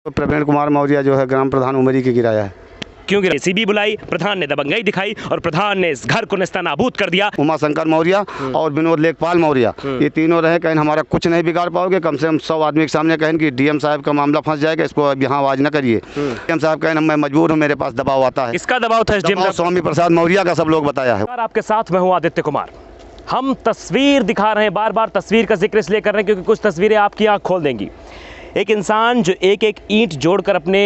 तो प्रवीण कुमार मौर्य जो है ग्राम प्रधान उमरी की गिराया है। क्योंकि जेसीबी बुलाई, प्रधान ने दबंगई दिखाई और प्रधान ने इस घर को नेस्तनाबूद कर दिया। उमाशंकर मौर्य और विनोद लेखपाल मौर्य ये तीनों रहे, कहीं हमारा कुछ नहीं बिगाड़ पाओगे। कम से कम 100 आदमी के सामने कहें कि डीएम साहब का मामला फंस जाएगा, इसको अब यहाँ आवाज न करिए। डीएम साहब कहें मैं मजबूर हूँ, मेरे पास दबाव आता है। इसका दबाव था एसडीएम साहब? स्वामी प्रसाद मौर्य का सब लोग बताया है। आपके साथ मैं हूँ आदित्य कुमार। हम तस्वीर दिखा रहे हैं, बार बार तस्वीर का जिक्र इसलिए कर रहे हैं क्योंकि कुछ तस्वीरें आपकी आँख खोल देंगी। एक इंसान जो एक एक ईंट जोड़कर अपने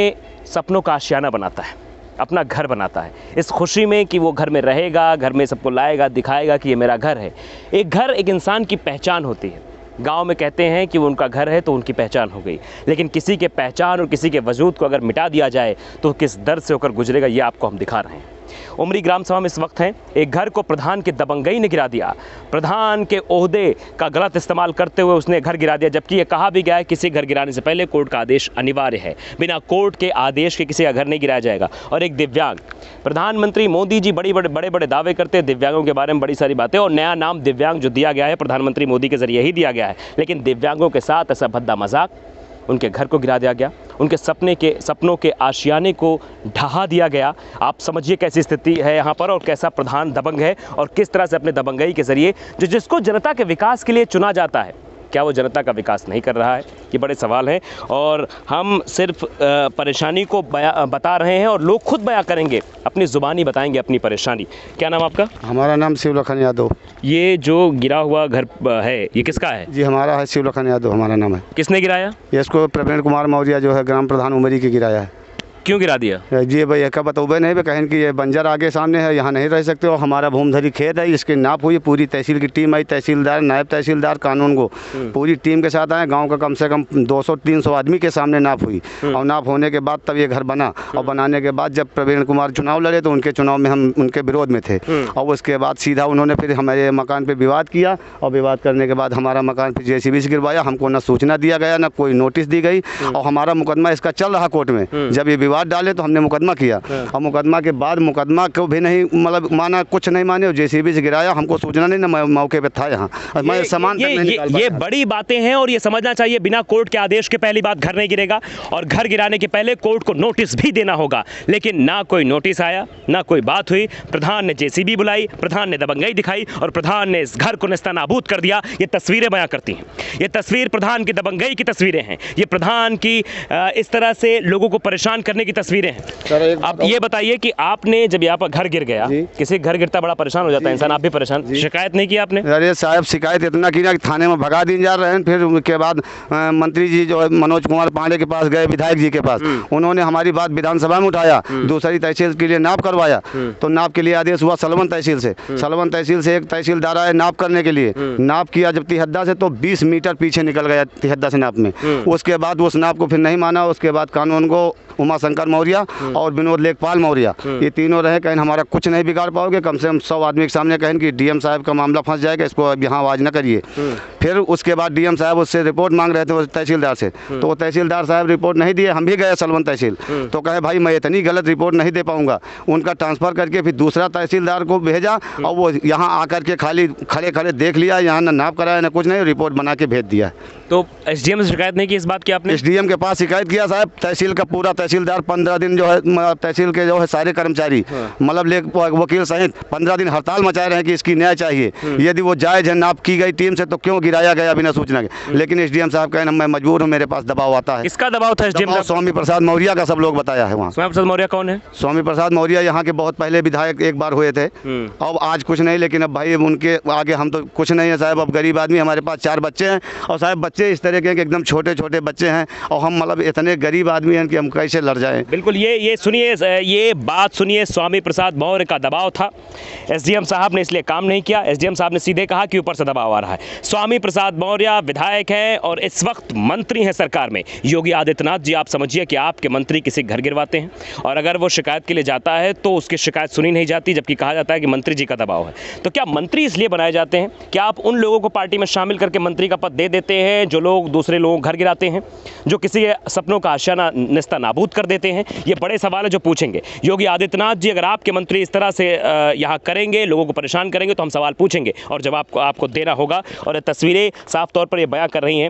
सपनों का आशियाना बनाता है, अपना घर बनाता है, इस खुशी में कि वो घर में रहेगा, घर में सबको लाएगा, दिखाएगा कि ये मेरा घर है। एक घर एक इंसान की पहचान होती है। गांव में कहते हैं कि वो उनका घर है तो उनकी पहचान हो गई, लेकिन किसी के पहचान और किसी के वजूद को अगर मिटा दिया जाए तो किस दर्द से होकर गुजरेगा, ये आपको हम दिखा रहे हैं। उमरी ग्राम सभा में इस वक्त हैं। एक घर को प्रधान के दबंगई ने गिरा दिया। प्रधान के ओहदे का गलत इस्तेमाल करते हुए उसने घर गिरा दिया, जबकि ये कहा भी गया है किसी घर गिराने से पहले कोर्ट का आदेश अनिवार्य है। बिना कोर्ट के आदेश के किसी का घर नहीं गिराया जाएगा। और एक दिव्यांग, प्रधानमंत्री मोदी जी बड़े बड़े दावे करते हैं दिव्यांगों के बारे में, बड़ी सारी बातें, और नया नाम दिव्यांग जो दिया गया है प्रधानमंत्री मोदी के जरिए ही दिया गया है, लेकिन दिव्यांगों के साथ ऐसा भद्दा मजाक, उनके घर को गिरा दिया गया, उनके सपनों के आशियाने को ढहा दिया गया। आप समझिए कैसी स्थिति है यहाँ पर और कैसा प्रधान दबंग है और किस तरह से अपने दबंगई के ज़रिए जिसको जनता के विकास के लिए चुना जाता है, क्या वो जनता का विकास नहीं कर रहा है? ये बड़े सवाल हैं और हम सिर्फ परेशानी को बता रहे हैं और लोग खुद बयां करेंगे, अपनी ज़ुबानी बताएंगे अपनी परेशानी। क्या नाम आपका? हमारा नाम शिवलखन यादव। ये जो गिरा हुआ घर है ये किसका है? जी हमारा है, शिवलखन यादव हमारा नाम है। किसने गिराया? ये इसको प्रवीण कुमार मौर्य जो है ग्राम प्रधान उमरी की गिराया है। क्यों गिरा दिया? जी भाई एक बतौबे नहीं, कहें कि ये बंजर आगे सामने है, यहाँ नहीं रह सकते हो, हमारा भूमधरी खेत है, इसकी नाप हुई, पूरी तहसील की टीम आई, तहसीलदार, नायब तहसीलदार, कानून को पूरी टीम के साथ आए। गांव का कम से कम 200-300 आदमी के सामने नाप हुई और नाप होने के बाद तब ये घर बना। और बनाने के बाद जब प्रवीण कुमार चुनाव लड़े तो उनके चुनाव में हम उनके विरोध में थे, और उसके बाद सीधा उन्होंने फिर हमारे मकान पर विवाद किया, और विवाद करने के बाद हमारा मकान फिर जेसीबी से गिरवाया। हमको न सूचना दिया गया, न कोई नोटिस दी गई, और हमारा मुकदमा इसका चल रहा कोर्ट में। जब ये विवाद डाले तो हमने मुकदमा किया, और मुकदमा के बाद मुकदमा को भी नहीं मतलब माना, कुछ नहीं माने, और जेसीबी से गिराया। हमको सूचना नहीं, ना मौके पे था यहाँ, मैं सामान ये बड़ी बातें हैं और ये समझना चाहिए बिना कोर्ट के आदेश के पहली बात घर नहीं गिरेगा, और घर गिराने के पहले कोर्ट को नोटिस भी देना होगा, लेकिन ना कोई नोटिस आया, ना कोई बात हुई। प्रधान ने जेसीबी बुलाई, प्रधान ने दबंगई दिखाई और प्रधान ने इस घर को नेस्तनाबूद कर दिया। ये तस्वीरें बयां करती हैं, ये तस्वीर प्रधान की दबंगई की तस्वीरें हैं, ये प्रधान की इस तरह से लोगों को परेशान करने की तस्वीरें हैं। आप ये बताइए कि आपने जब यहाँ पर घर गिर गया, किसी घर गिरता बड़ा परेशान हो जाता है इंसान, आप भी परेशान, शिकायत नहीं की आपने? अरे साहब शिकायत इतना की ना कि थाने में भगा दी जा रहे हैं। फिर उसके बाद मंत्री जी जो मनोज कुमार पांडे के पास गए, विधायक जी के पास, उन्होंने हमारी बात विधानसभा में उठाया, दूसरी तहसील के लिए नाप करवाया, तो नाप के लिए आदेश हुआ सलवन तहसील से। सलवन तहसील से एक तहसीलदार आए नाप करने के लिए, नाप किया जब तिहद्दा से तो 20 मीटर पीछे निकल गया तिहद्दा से नाप में। उसके बाद उस नाप को फिर नहीं माना, उसके बाद कानून को उमाशंकर मौर्य और विनोद लेखपाल मौर्य ये तीनों रहे, कहें हमारा कुछ नहीं बिगाड़ पाओगे। कम से कम 100 आदमी के सामने कहें कि डीएम साहब का मामला फंस जाएगा, इसको अब यहाँ आवाज न करिए। फिर उसके बाद डीएम साहब उससे रिपोर्ट मांग रहे थे वो तहसीलदार से, तो वो तहसीलदार साहब रिपोर्ट नहीं दिए। हम भी गए सलवन तहसील, तो कहे भाई मैं इतनी गलत रिपोर्ट नहीं दे पाऊंगा। उनका ट्रांसफ़र करके फिर दूसरा तहसीलदार को भेजा, और वो यहाँ आकर के खाली खड़े खड़े देख लिया, यहाँ न नाप कराया न कुछ नहीं, रिपोर्ट बना के भेज दिया। तो एसडीएम से शिकायत नहीं की इस बात की आपने? एसडीएम के पास शिकायत किया साहब, तहसील का पूरा तहसीलदार 15 दिन जो है तहसील के जो है सारे कर्मचारी मतलब वकील सहित 15 दिन हड़ताल मचाए रहे हैं कि इसकी न्याय चाहिए। यदि वो जायज़ है नाप की गई टीम से तो क्यों गिराया गया बिना सूचना के? लेकिन एसडीएम साहब कहें मैं मजबूर हूँ, मेरे पास दबाव आता है। इसका दबाव था एसडीएम? स्वामी प्रसाद मौर्य का सब लोग बताया है। वहाँ स्वामी प्रसाद मौर्य कौन है? स्वामी प्रसाद मौर्य यहाँ के बहुत पहले विधायक एक बार हुए थे, अब आज कुछ नहीं, लेकिन अब भाई उनके आगे हम तो कुछ नहीं है साहब। अब गरीब आदमी, हमारे पास 4 बच्चे हैं, और साहब बच्चे इस तरह के हैं कि एकदम छोटे छोटे बच्चे हैं, और हम मतलब इतने गरीब आदमी हैं कि हम कैसे लड़ जाएं। बिल्कुल, ये सुनिए, ये बात सुनिए। स्वामी प्रसाद मौर्य का दबाव था, एसडीएम साहब ने इसलिए काम नहीं किया। एसडीएम साहब ने सीधे कहा कि ऊपर से दबाव आ रहा है। स्वामी प्रसाद मौर्य विधायक हैं और इस वक्त मंत्री हैं सरकार में। योगी आदित्यनाथ जी, आप समझिए कि आपके मंत्री किसी घर गिरवाते हैं, और अगर वो शिकायत के लिए जाता है तो उसकी शिकायत सुनी नहीं जाती, जबकि कहा जाता है कि मंत्री जी का दबाव है। तो क्या मंत्री इसलिए बनाए जाते हैं? क्या आप उन लोगों को पार्टी में शामिल करके मंत्री का पद दे देते हैं जो लोग दूसरे लोगों घर गिराते हैं, जो किसी के सपनों का आशियाना नेस्तनाबूद कर देते हैं? ये बड़े सवाल है जो पूछेंगे। योगी आदित्यनाथ जी, अगर आपके मंत्री इस तरह से यहाँ करेंगे, लोगों को परेशान करेंगे, तो हम सवाल पूछेंगे और जवाब आपको देना होगा। और तस्वीरें साफ तौर पर ये बयां कर रही हैं।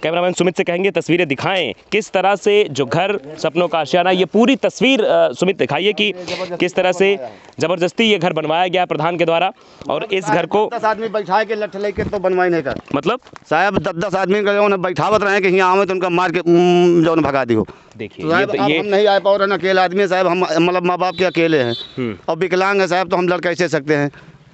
कैमरामैन सुमित से कहेंगे तस्वीरें दिखाएं, किस तरह से जो घर सपनों का आशियाना, ये पूरी तस्वीर सुमित दिखाइए कि किस तरह से ज़बरदस्ती ये घर बनवाया गया प्रधान के द्वारा। और इस घर को 10 आदमी बैठा के लठ लेके तो बनवाई नहीं कर, मतलब साहब 10 आदमी का जो बैठावत रहे कि यहाँ आवे तो उनका मार के जो भगा दी हो। देखिए तो साहब अब हम नहीं आ पाओ रहे, अकेले आदमी है साहब, हम मतलब माँ बाप के अकेले हैं और विकलांग है साहब, तो हम लड़ कैसे सकते हैं।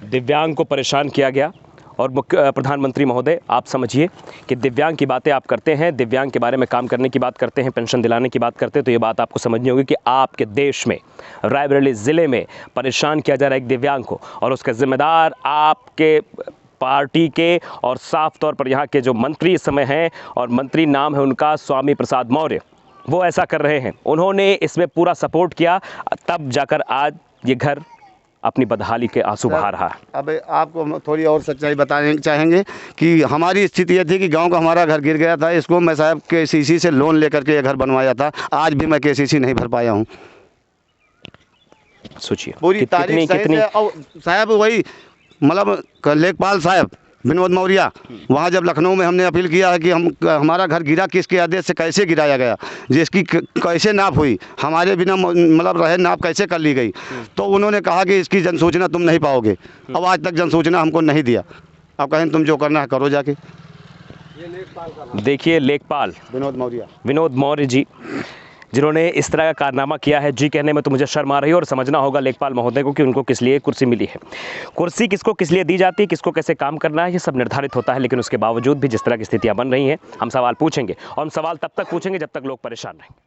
दिव्यांग को परेशान किया गया। और प्रधानमंत्री महोदय, आप समझिए कि दिव्यांग की बातें आप करते हैं, दिव्यांग के बारे में काम करने की बात करते हैं, पेंशन दिलाने की बात करते हैं, तो ये बात आपको समझनी होगी कि आपके देश में रायबरेली ज़िले में परेशान किया जा रहा है एक दिव्यांग को, और उसका जिम्मेदार आपके पार्टी के और साफ तौर पर यहाँ के जो मंत्री इस समय हैं, और मंत्री नाम है उनका स्वामी प्रसाद मौर्य, वो ऐसा कर रहे हैं। उन्होंने इसमें पूरा सपोर्ट किया, तब जाकर आज ये घर अपनी बदहाली के आंसू बहा रहा है। अब आपको हम थोड़ी और सच्चाई बताने चाहेंगे कि हमारी स्थिति ये थी कि गांव का हमारा घर गिर गया था, इसको मैं साहब केसीसी से लोन लेकर के ये घर बनवाया था, आज भी मैं केसीसी नहीं भर पाया हूँ। सोचिए पूरी तारीख कितनी साहब, वही मतलब लेखपाल साहब विनोद मौर्य, वहाँ जब लखनऊ में हमने अपील किया है कि हमारा घर गिरा किसके आदेश से, कैसे गिराया गया, जिसकी कैसे नाप हुई, हमारे बिना मतलब रहे नाप कैसे कर ली गई, तो उन्होंने कहा कि इसकी जनसूचना तुम नहीं पाओगे। अब आज तक जनसूचना हमको नहीं दिया। अब कहें तुम जो करना है करो जाके। देखिए लेखपाल विनोद मौर्य जी, जिन्होंने इस तरह का कारनामा किया है, जी कहने में तो मुझे शर्म आ रही है। और समझना होगा लेखपाल महोदय को कि उनको किस लिए कुर्सी मिली है। कुर्सी किसको किस लिए दी जाती है, किसको कैसे काम करना है, ये सब निर्धारित होता है। लेकिन उसके बावजूद भी जिस तरह की स्थितियां बन रही हैं, हम सवाल पूछेंगे, और हम सवाल तब तक पूछेंगे जब तक लोग परेशान रहेंगे।